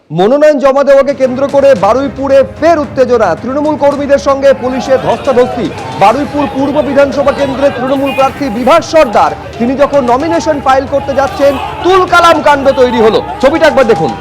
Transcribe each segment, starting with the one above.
মনোনয়ন জমা দেওয়াকে কেন্দ্র করে বারুইপুরে ফের উত্তেজনা। তৃণমূল কর্মীদের সঙ্গে পুলিশের ধস্তাধস্তি। বারুইপুর পূর্ব বিধানসভা কেন্দ্রে তৃণমূল প্রার্থী বিভাস সর্দার তিনি যখন নমিনেশন ফাইল করতে যাচ্ছেন তুলকালাম কাণ্ড তৈরি হলো। ছবিটা একবার দেখুন।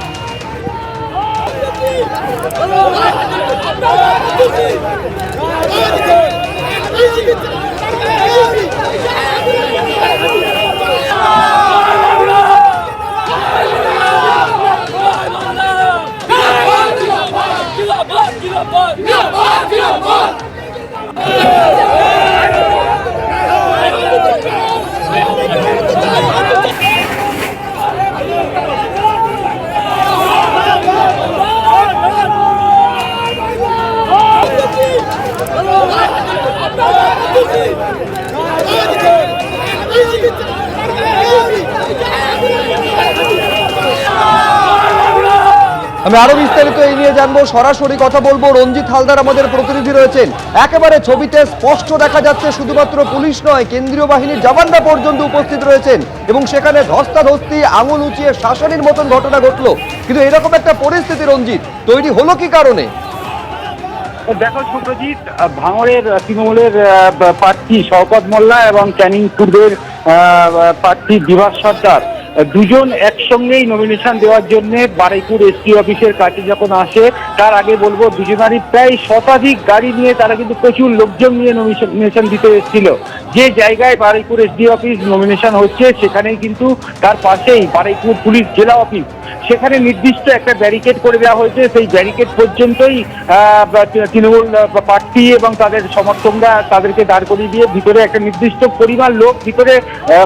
আমি আরো বিস্তারিত এই নিয়ে জানবো, সরাসরি কথা বলবো। রঞ্জিত হালদার আমাদের প্রতিনিধি রয়েছেন। একেবারে ছবিতে স্পষ্ট দেখা যাচ্ছে শুধুমাত্র পুলিশ নয়, কেন্দ্রীয় বাহিনীর জওয়ানরা পর্যন্ত উপস্থিত রয়েছেন এবং সেখানে ধস্তাধস্তি, আঙুল উঁচিয়ে শাসনের মতন ঘটনা ঘটলো। কিন্তু এরকম একটা পরিস্থিতি রঞ্জিত তৈরি হলো কি কারণে? দেখো সুপ্রজিৎ, ভাঙড়ের তৃণমূলের প্রার্থী শওকত মোল্লা এবং ক্যানিং পূর্বের প্রার্থী বিভাস সর্দার দুজন একসঙ্গেই নমিনেশন দেওয়ার জন্য বারুইপুর এসপি অফিসের কাছে যখন আসে, তার আগে বলবো দুজনারই প্রায় শতাধিক গাড়ি নিয়ে তারা কিন্তু প্রচুর লোকজন নিয়ে নমিনেশন দিতে এসেছিল। যে জায়গায় বারুইপুর এসডি অফিস নমিনেশন হচ্ছে সেখানেই কিন্তু তার পাশেই বারুইপুর পুলিশ জেলা অফিস, সেখানে নির্দিষ্ট একটা ব্যারিকেড করে দেওয়া হয়েছে। সেই ব্যারিকেড পর্যন্তই তৃণমূল প্রার্থী এবং তাদের সমর্থকরা তাদেরকে দাঁড় করিয়ে দিয়ে ভিতরে একটা নির্দিষ্ট পরিমাণ লোক ভিতরে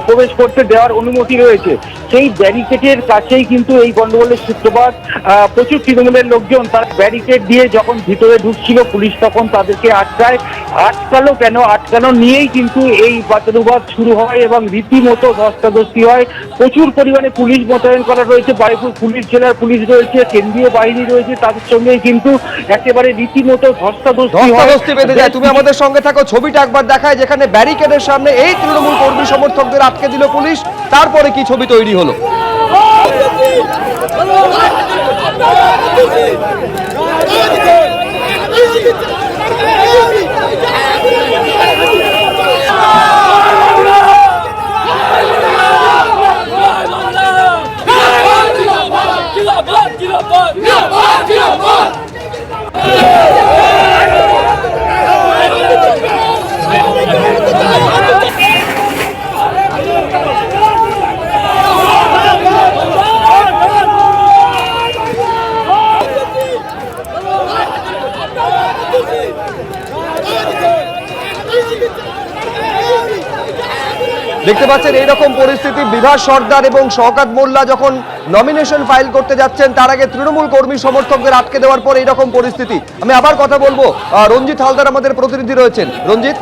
প্রবেশ করতে দেওয়ার অনুমতি রয়েছে। সেই ব্যারিকেডের কাছেই কিন্তু এই গন্ডগোলের সূত্রপাত। প্রচুর তৃণমূলের লোকজন তারা ব্যারিকেড দিয়ে যখন ভিতরে ঢুকছিল, পুলিশ তখন তাদেরকে আটকালো কেন, আটকানো নিয়েই কিন্তু এই বাতুরবাদ শুরু হয় এবং রীতিমতো ধস্তাধস্তি হয়। প্রচুর পরিমাণে পুলিশ মোতায়েন করা রয়েছে, বারুইপুর পুলিশ জেলার পুলিশ রয়েছে, কেন্দ্রীয় বাহিনী রয়েছে, তাদের সঙ্গেই কিন্তু একেবারে রীতিমতো ধস্তাধস্তি বেঁধে যায়। তুমি আমাদের সঙ্গে থাকো, ছবিটা একবার দেখায় যেখানে ব্যারিকেডের সামনে এই তৃণমূল কর্মী সমর্থকদের আটকে দিল পুলিশ। তারপরে কি ছবি তৈরি হলো? দেখতে পাচ্ছেন এইরকম পরিস্থিতি। বিভাস সর্দার এবং শওকত মোল্লা যখন নমিনেশন ফাইল করতে যাচ্ছেন তার আগে তৃণমূল কর্মী সমর্থকদের আটকে দেওয়ার পর এইরকম পরিস্থিতি। আমি আবার কথা বলবো, রঞ্জিত হালদার আমাদের প্রতিনিধি রয়েছেন। রঞ্জিত,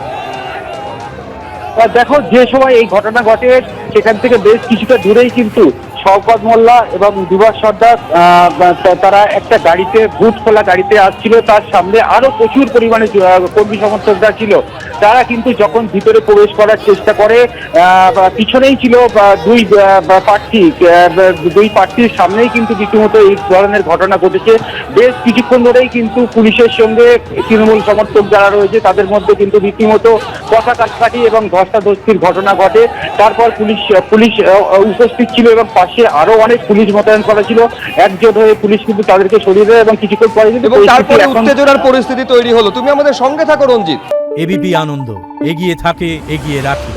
দেখো যে সময় এই ঘটনা ঘটে সেখান থেকে বেশ কিছুটা দূরেই কিন্তু শওকত মোল্লা এবং বিভাস সর্দার তারা একটা গাড়িতে, বুথ খোলা গাড়িতে আসছিল। তার সামনে আরো প্রচুর পরিমাণে কর্মী সমর্থকরা ছিল। তারা কিন্তু যখন ভিতরে প্রবেশ করার চেষ্টা করে, পিছনেই ছিল দুই প্রার্থীর সামনেই কিন্তু রীতিমতো এই ধরনের ঘটনা ঘটেছে। বেশ কিছুক্ষণ ধরেই কিন্তু পুলিশের সঙ্গে তৃণমূল সমর্থক যারা রয়েছে তাদের মধ্যে কিন্তু রীতিমতো কথা কাটাকাটি এবং ধস্তাধস্তির ঘটনা ঘটে। তারপর পুলিশ উপস্থিত ছিল এবং পাশে আরো অনেক পুলিশ মোতায়েন করা ছিল। একজোট হয়ে পুলিশ কিন্তু তাদেরকে সরিয়ে দেয় এবং কিছুক্ষণ পরে উত্তেজনার পরিস্থিতি তৈরি হলো। তুমি আমাদের সঙ্গে থাকো রঞ্জিত। এবিপি আনন্দ এগিয়ে থাকে, এগিয়ে রাখে।